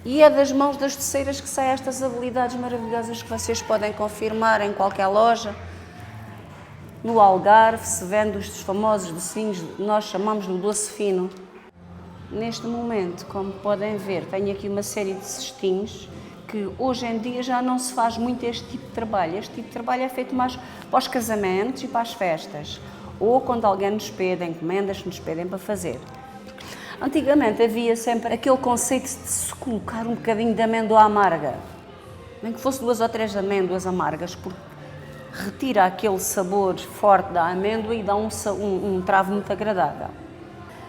E é das mãos das doceiras que saem estas habilidades maravilhosas que vocês podem confirmar em qualquer loja. No Algarve se vende os famosos docinhos, nós chamamos de doce fino. Neste momento, como podem ver, tenho aqui uma série de cestinhos que hoje em dia já não se faz muito este tipo de trabalho. Este tipo de trabalho é feito mais para os casamentos e para as festas, ou quando alguém nos pede encomendas que nos pedem para fazer. Antigamente havia sempre aquele conceito de se colocar um bocadinho de amêndoa amarga, nem que fosse 2 ou 3 amêndoas amargas, porque retira aquele sabor forte da amêndoa e dá um travo muito agradável.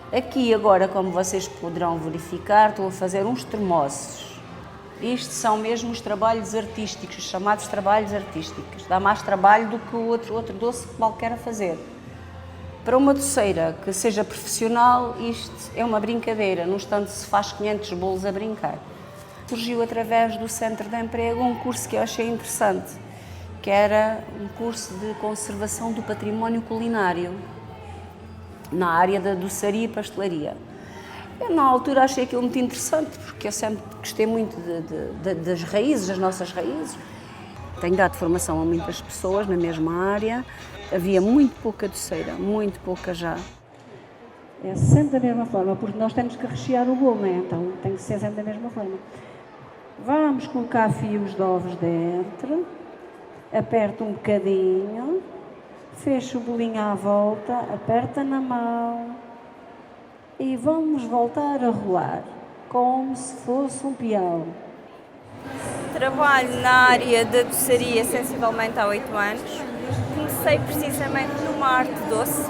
Aqui agora, como vocês poderão verificar, estou a fazer uns termossos. Isto são mesmo os trabalhos artísticos, os chamados trabalhos artísticos. Dá mais trabalho do que o outro doce que qualquer a fazer. Para uma doceira que seja profissional, isto é uma brincadeira, no instante se faz 500 bolos a brincar. Surgiu através do Centro de Emprego um curso que eu achei interessante, que era um curso de conservação do património culinário, na área da doçaria e pastelaria. Eu, na altura, achei aquilo muito interessante, porque eu sempre gostei muito das raízes, das nossas raízes. Tenho dado formação a muitas pessoas na mesma área. Havia muito pouca doceira, muito pouca já. É sempre da mesma forma, porque nós temos que rechear o bolo, né? Então tem que ser sempre da mesma forma. Vamos colocar fios de ovos dentro, aperta um bocadinho, fecha o bolinho à volta, aperta na mão e vamos voltar a rolar, como se fosse um peão. Trabalho na área da doçaria sensivelmente há 8 anos. Comecei precisamente numa arte doce,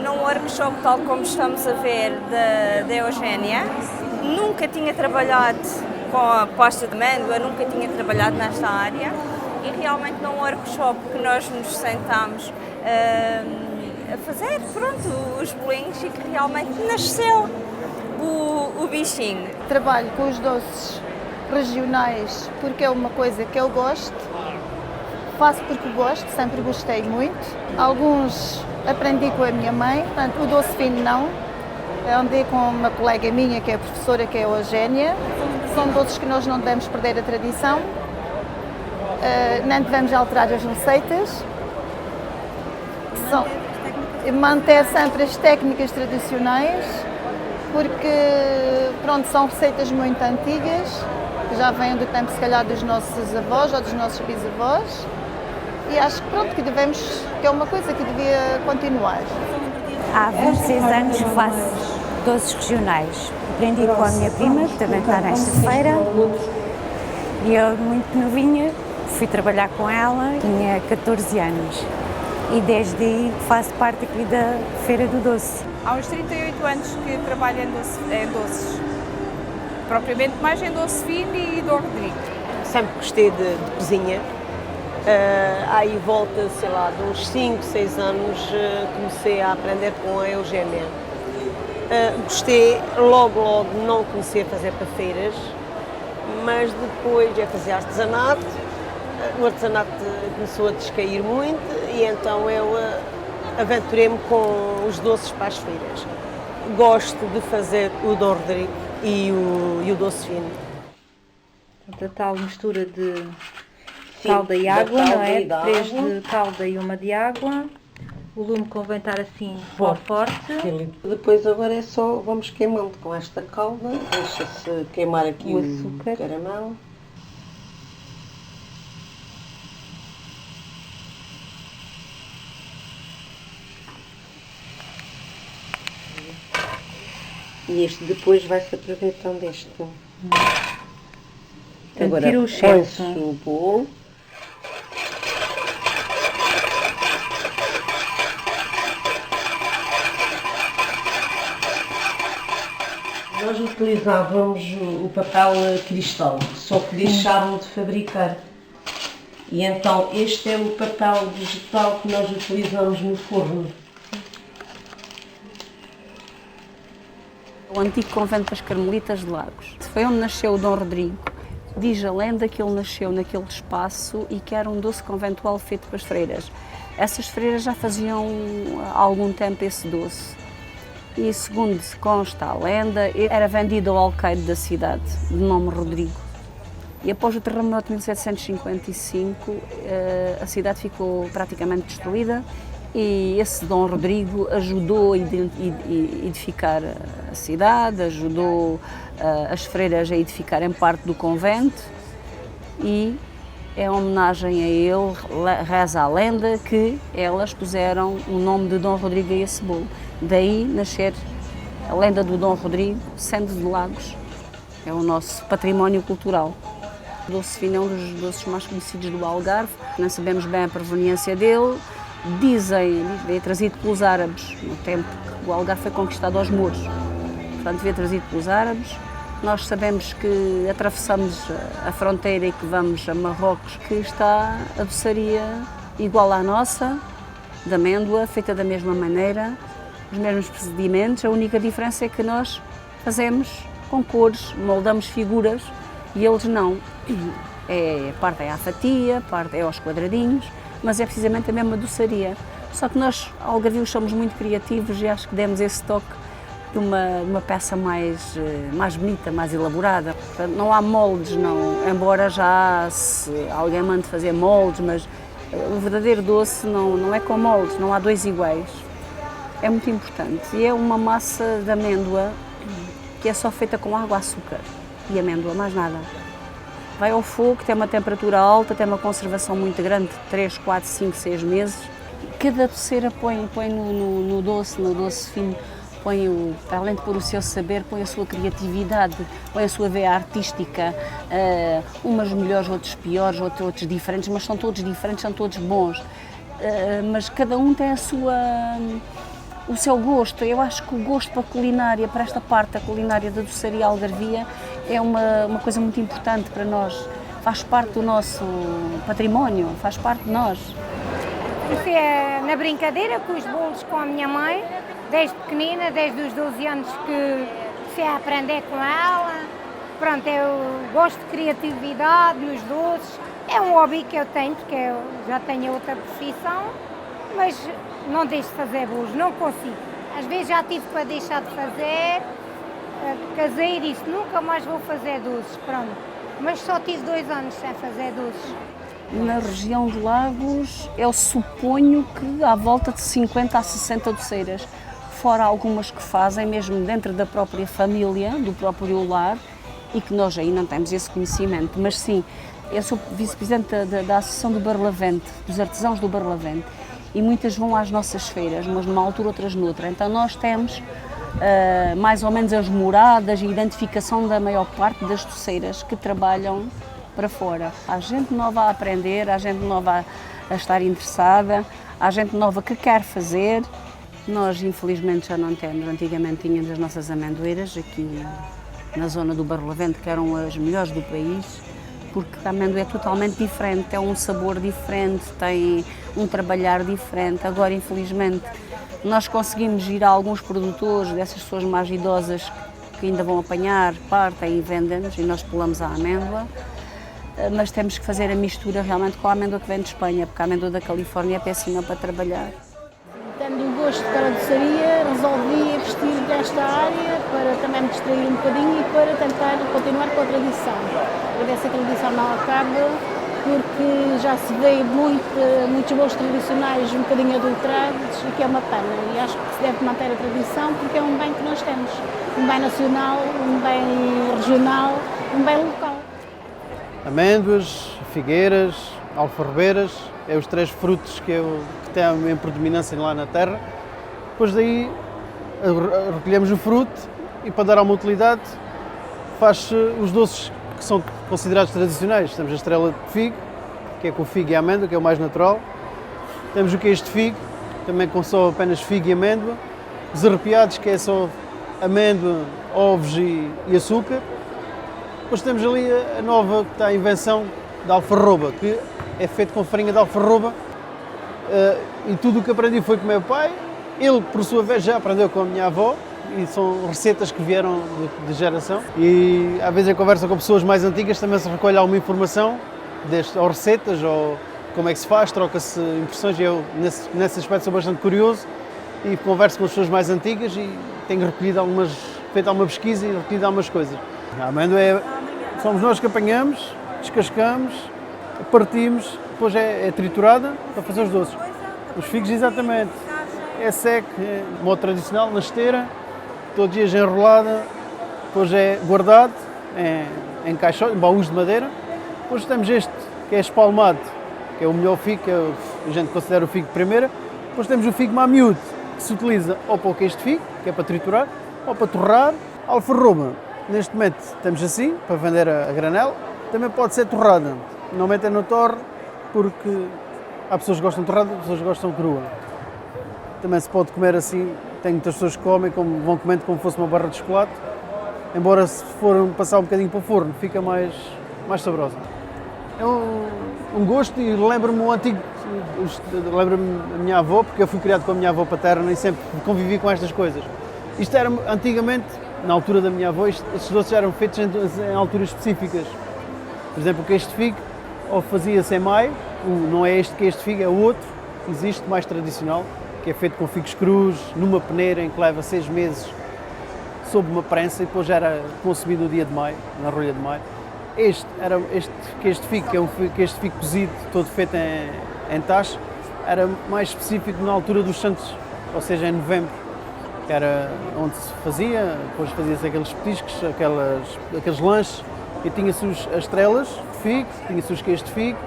num workshop tal como estamos a ver da Eugénia. Nunca tinha trabalhado com a pasta de amêndoa, nunca tinha trabalhado nesta área e realmente num workshop que nós nos sentámos a fazer, pronto, os bolinhos e que realmente nasceu o bichinho. Trabalho com os doces regionais porque é uma coisa que eu gosto. Faço porque gosto, sempre gostei muito. Alguns aprendi com a minha mãe, portanto, o doce fino não. Eu andei com uma colega minha que é professora, que é a Eugénia. São doces que nós não devemos perder a tradição, nem devemos alterar as receitas. Manter sempre as técnicas tradicionais, porque pronto, são receitas muito antigas, que já vêm do tempo se calhar dos nossos avós ou dos nossos bisavós. E acho que pronto, que é uma coisa que devia continuar. Há 26 anos faço doces regionais. Aprendi com a minha prima, que também está nesta feira. E eu, muito novinha, fui trabalhar com ela, tinha 14 anos. E desde aí faço parte aqui da Feira do Doce. Há uns 38 anos que trabalho em doces. Propriamente mais em doce fino e do Rodrigo. Sempre gostei de cozinha. Aí volta, sei lá, de uns 5, 6 anos comecei a aprender com a Eugénia. Gostei, logo não comecei a fazer para feiras, mas depois já fazia artesanato. O artesanato começou a descair muito e então eu aventurei-me com os doces para as feiras. Gosto de fazer o Dom Rodrigo e o doce fino. A tal mistura de calda e água, não é? 3 de calda e 1 de água. O lume convém estar assim forte. Depois agora é só, vamos queimando com esta calda, deixa-se queimar aqui o açúcar. Caramelo. E este depois vai-se aproveitando este. Agora tira o excesso. põe-se o bolo. Nós utilizávamos o papel cristal, só que deixaram de fabricar. E então este é o papel vegetal que nós utilizamos no forno. O antigo convento das Carmelitas de Lagos. Foi onde nasceu o Dom Rodrigo. Diz a lenda que ele nasceu naquele espaço e que era um doce conventual feito para as freiras. Essas freiras já faziam há algum tempo esse doce. e, segundo consta a lenda, era vendido ao alcaide da cidade, de nome Rodrigo. E após o terremoto de 1755, a cidade ficou praticamente destruída e esse Dom Rodrigo ajudou a edificar a cidade, ajudou as freiras a edificarem parte do convento e é homenagem a ele, reza a lenda, que elas puseram o nome de Dom Rodrigo a esse bolo. Daí nascer a lenda do Dom Rodrigo, sendo de Lagos, é o nosso património cultural. O doce fino é um dos doces mais conhecidos do Algarve, não sabemos bem a proveniência dele, dizem que é trazido pelos árabes, no tempo que o Algarve foi conquistado aos mouros, portanto veio trazido pelos árabes. Nós sabemos que atravessamos a fronteira e que vamos a Marrocos, que está a doçaria igual à nossa, de amêndoa, feita da mesma maneira, os mesmos procedimentos. A única diferença é que nós fazemos com cores, moldamos figuras e eles não. Parte é à fatia, parte é aos quadradinhos, mas é precisamente a mesma doçaria. Só que nós, algarvios, somos muito criativos e acho que demos esse toque de uma peça mais bonita, mais elaborada. Portanto, não há moldes, não, embora já se alguém mande fazer moldes, mas o verdadeiro doce não é com moldes, não há dois iguais. É muito importante e é uma massa de amêndoa que é só feita com água, açúcar e amêndoa, mais nada. Vai ao fogo, tem uma temperatura alta, tem uma conservação muito grande, 3, 4, 5, 6 meses. Cada doceira põe no doce fino, além de pôr o seu saber, põe a sua criatividade, põe a sua veia artística, umas melhores, outros piores, outros diferentes, mas são todos diferentes, são todos bons. Mas cada um tem o seu gosto. Eu acho que o gosto para a culinária, para esta parte da culinária da doçaria algarvia, é uma coisa muito importante para nós. Faz parte do nosso património, faz parte de nós. Comecei na brincadeira com os bolos com a minha mãe, desde pequenina, desde os 12 anos que comecei a aprender com ela. Pronto, eu gosto de criatividade nos doces. É um hobby que eu tenho, porque eu já tenho outra profissão, mas não deixo de fazer bolos, não consigo. Às vezes já tive para deixar de fazer, casei e disse, nunca mais vou fazer doces, pronto. Mas só tive 2 anos sem fazer doces. Na região de Lagos, eu suponho que há volta de 50 a 60 doceiras, fora algumas que fazem mesmo dentro da própria família, do próprio lar, e que nós aí não temos esse conhecimento. Mas sim, eu sou vice-presidente da Associação do Barlavento, dos artesãos do Barlavento, e muitas vão às nossas feiras, umas numa altura, outras noutra. Então nós temos mais ou menos as moradas e a identificação da maior parte das doceiras que trabalham para fora. Há gente nova a aprender, há gente nova a estar interessada, há gente nova que quer fazer. Nós infelizmente já não temos, antigamente tínhamos as nossas amendoeiras aqui na zona do Barlavento, que eram as melhores do país, porque a amêndoa é totalmente diferente, tem um sabor diferente, tem um trabalhar diferente. Agora, infelizmente, nós conseguimos ir a alguns produtores, dessas pessoas mais idosas que ainda vão apanhar, partem e vendem-nos, e nós pulamos a amêndoa, mas temos que fazer a mistura realmente com a amêndoa que vem de Espanha, porque a amêndoa da Califórnia é péssima para trabalhar. Tendo um gosto para a doçaria, resolvi investir nesta área para também me distrair um bocadinho e para tentar continuar com a tradição. Para ver se a tradição não acaba, porque já se vê muitos bolos tradicionais um bocadinho adulterados e que é uma pena. E acho que se deve manter a tradição porque é um bem que nós temos. Um bem nacional, um bem regional, um bem local. Amêndoas, figueiras, alfarrobeiras, é os 3 frutos que têm em predominância lá na terra. Depois daí recolhemos o fruto e para dar alguma utilidade faz-se os doces que são considerados tradicionais. Temos a estrela de figo, que é com figo e amêndoa, que é o mais natural. Temos o queijo de figo, também com só apenas figo e amêndoa. Os arrepiados, que é só amêndoa, ovos e açúcar. Depois temos ali a nova, que está a invenção da alfarroba, que é feito com farinha de alfarroba. E tudo o que aprendi foi com o meu pai. Ele, por sua vez, já aprendeu com a minha avó. E são receitas que vieram de geração. E às vezes em conversa com pessoas mais antigas também se recolhe alguma informação, ou receitas, ou como é que se faz, troca-se impressões. Eu, nesse aspecto, sou bastante curioso e converso com as pessoas mais antigas e tenho feito alguma pesquisa e recolhido algumas coisas. A amêndoa somos nós que apanhamos, descascamos, partimos, depois é triturada para fazer os doces. Os figos, exatamente, é seco, é modo tradicional, na esteira, todos os dias enrolada, depois é guardado em caixotes, em baús de madeira. Depois temos este, que é espalmado, que é o melhor figo, que a gente considera o figo de primeira. Depois temos o figo mamiúdo, que se utiliza ou para o queijo de figo, que é para triturar, ou para torrar. Alfarroba, neste momento temos assim, para vender a granel, também pode ser torrada. Normalmente é no torre, porque há pessoas que gostam de torrada, pessoas que gostam crua. Também se pode comer assim, tem muitas pessoas que comem, vão comendo como se fosse uma barra de chocolate, embora se for passar um bocadinho para o forno, fica mais saborosa. É um gosto e lembra-me o antigo, lembra-me a minha avó, porque eu fui criado com a minha avó paterna e sempre convivi com estas coisas. Isto era, antigamente, na altura da minha avó, estes doces eram feitos em alturas específicas. Por exemplo, o queijo de figo, ou fazia-se em maio, não é este queijo de figo, é o outro, que existe, mais tradicional, que é feito com figos crus, numa peneira em que leva 6 meses, sob uma prensa, e depois era consumido no dia de maio, na rolha de maio. Este queijo de figo, que é um queijo de figo cozido, todo feito em tacho, era mais específico na altura dos Santos, ou seja, em novembro, que era onde se fazia, depois fazia-se aqueles petiscos, aqueles lanches, e tinha-se as estrelas de figo, tinha-se os queijos de figo,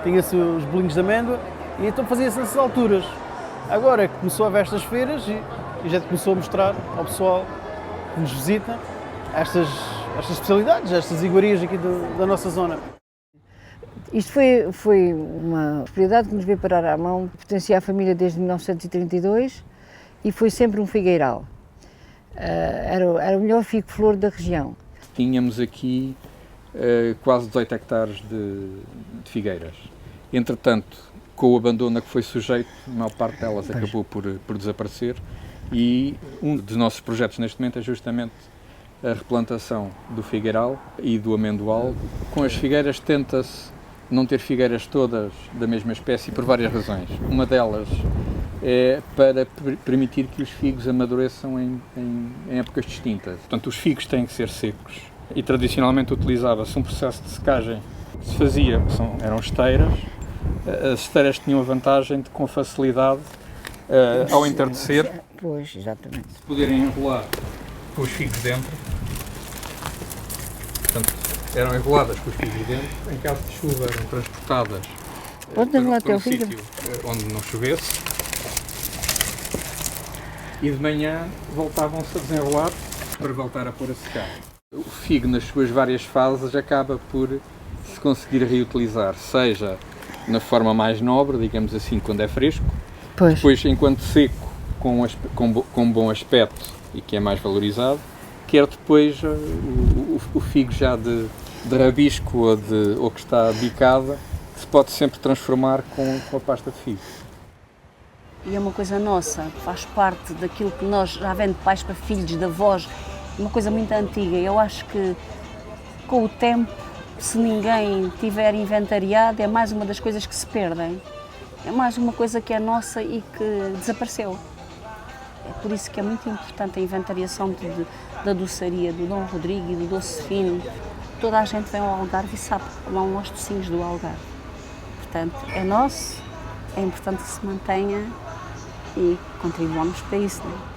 tinha-se os bolinhos de amêndoa, e então fazia-se nessas alturas. Agora começou a haver estas feiras e a gente começou a mostrar ao pessoal que nos visita estas especialidades, estas iguarias aqui da nossa zona. Isto foi uma propriedade que nos veio parar à mão, pertencia à família desde 1932 e foi sempre um figueiral. Era o melhor figo-flor da região. Tínhamos aqui quase 18 hectares de figueiras. Entretanto, com o abandono a que foi sujeito, a maior parte delas acabou por desaparecer e um dos nossos projetos neste momento é justamente a replantação do figueiral e do amendoal. Com as figueiras tenta-se não ter figueiras todas da mesma espécie por várias razões. Uma delas é para permitir que os figos amadureçam em épocas distintas. Portanto, os figos têm que ser secos e tradicionalmente utilizava-se um processo de secagem que se fazia, eram esteiras. As esteiras tinham a vantagem de, com facilidade, ao entardecer, pois, exatamente, se poderem enrolar com os figos dentro. Portanto, eram enroladas com os figos dentro, em caso de chuva eram transportadas para um sítio onde não chovesse e de manhã voltavam-se a desenrolar para voltar a pôr a secar. O figo, nas suas várias fases, acaba por se conseguir reutilizar, seja na forma mais nobre, digamos assim, quando é fresco, pois. Depois enquanto seco, com bom aspecto e que é mais valorizado, quer depois o figo já de rabisco ou que está bicada, que se pode sempre transformar com a pasta de figo. E é uma coisa nossa, faz parte daquilo que nós já vem de pais para filhos, de avós, uma coisa muito antiga. Eu acho que com o tempo, se ninguém tiver inventariado, é mais uma das coisas que se perdem. É mais uma coisa que é nossa e que desapareceu. É por isso que é muito importante a inventariação da doçaria, do Dom Rodrigo e do Doce Fino. Toda a gente vem ao Algarve e sabe que vão aos docinhos do Algarve. Portanto, é nosso, é importante que se mantenha e contribuamos para isso, não é?